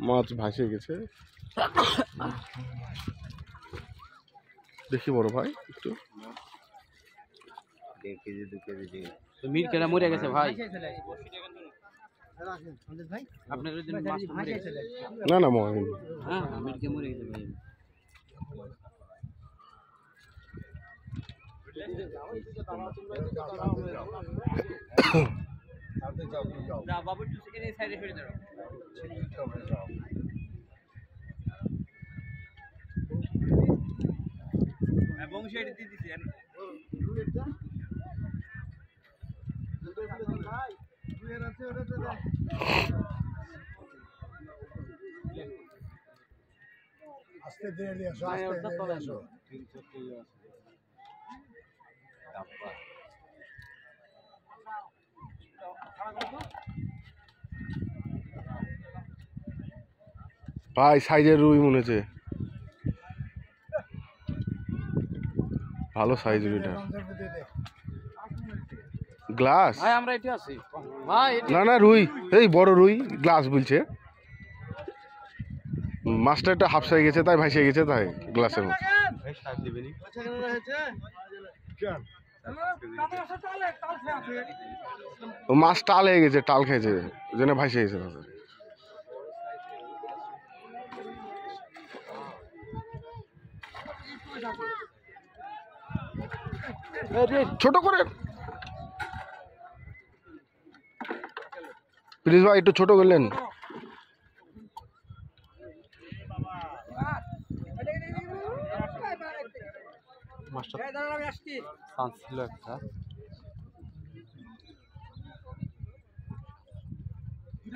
মাছ ভাসে গেছে, দেখি বড় ভাই একটু। 1.5 কেজি 2 কেজি মিট কেনা মরে গেছে ভাই। আপনার না না মরে হ্যাঁ মিট কে মরে গেছে ভাই। না বাবু একটু সেখানে সাইডে সরে দাঁড়াও। এবং সেটা দিয়ে দিছি আস্তে ধীরে নিয়ে আসো, আস্তে ধীরে নিয়ে আসো। ভাই সাইজের রুই মনে হচ্ছে, ভালো সাইজ রুইটা। গ্লাস ভাই আমরা এটি আছি ভাই। না না রুই, এই বড় রুই, গ্লাস বলছে। মাছটা একটা হাফসাই গেছে তাই ভাসিয়ে গেছে, তাই গ্লাসের মতো। মাছ টাল হয়ে গেছে, টাল খেয়েছে, ওই জন্য ভাসিয়ে গেছে। ছোট করে প্লিজ ভাই, একটু ছোট করলেন। ছিল একটা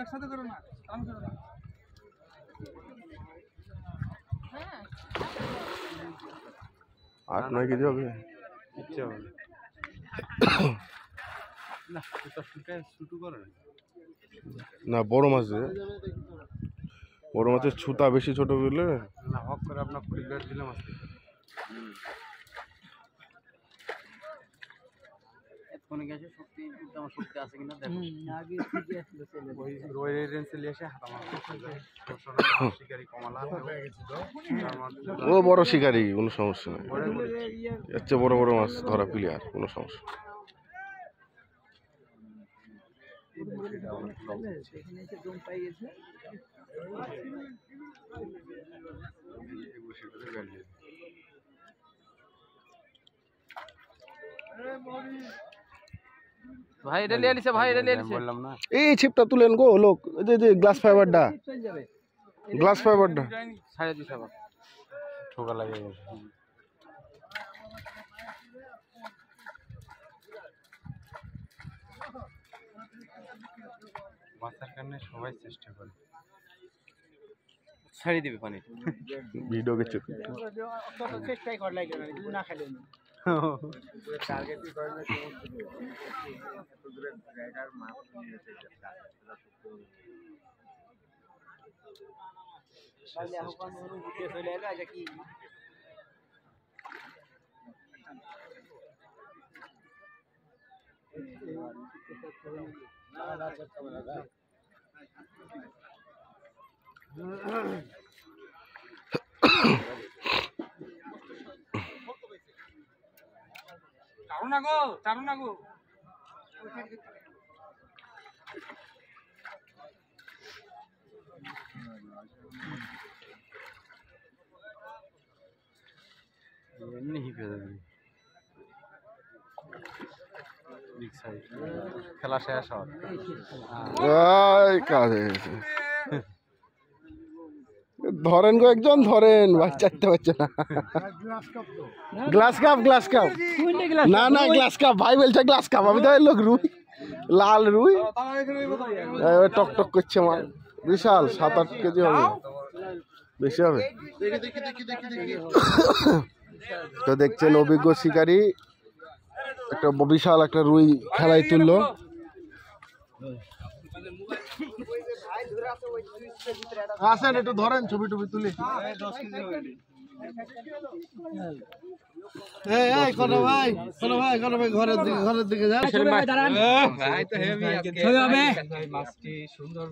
একসাথে করো না, কাম করো না। 8-9 কেজি হবে না। বড় মাছ, বড় মাছের ছুতা বেশি ছোট বুঝলে না, হক করে আপনার পরিবার দিলাম আজকে। ফোনে গেছে শক্তি, আমার শক্তি আছে কিনা দেখো। আগে ঠিকই আসলো ছেলে, ওই রেঞ্জ চলে এসে শিকারি কমালা ও বড় শিকারি, কোনো সমস্যা নেই। এর চেয়ে বড় বড় মাছ ধরা প্লেয়ার, কোনো সমস্যা। ভাই এটা লিয়ে আলিছে, ভাই এটা লিয়ে আলিছে, বললাম না। এই ছিপটা তুলেন গো লোক, যে গ্লাস ফাইবারটা, গ্লাস ফাইবারটা ছাড়ে দিছে আবার ঠোকা লাগে গেছে। বাঁচার কারণে সবাই চেষ্টা করে, ছাড়ি দিবে পানি। ভিডিও কিছু চেষ্টাই কর লাগে না খেলে টার্গেটই করে না সমস্ত দূরে জায়গার মাপ নিয়ে যেতে তাহলে এখন ওর ভিডিও চলে এলো এটা কি চারু না গো খেলা শেষ কাজ হয়ে গেছে। ধরেন গো একজন, ধরেন ভাই, চারটে বাচ্চা না। গ্লাস কাপ, গ্লাস কাপ, না না গ্লাস কাপ, ভাই বলছে গ্লাস কাপ। আমি তো লোক রুই, লাল রুই, টক টক করছে মাল, বিশাল 7-8 কেজি হবে, বেশি হবে। তো দেখছেন অভিজ্ঞ শিকারী একটা বিশাল একটা রুই খেলায় তুললো। আসেন একটু ধরেন ছবি টবি তুলি। এই কোনো ভাই ঘরের দিকে যান। ভাই তো হেভি আজকে মাছটি সুন্দর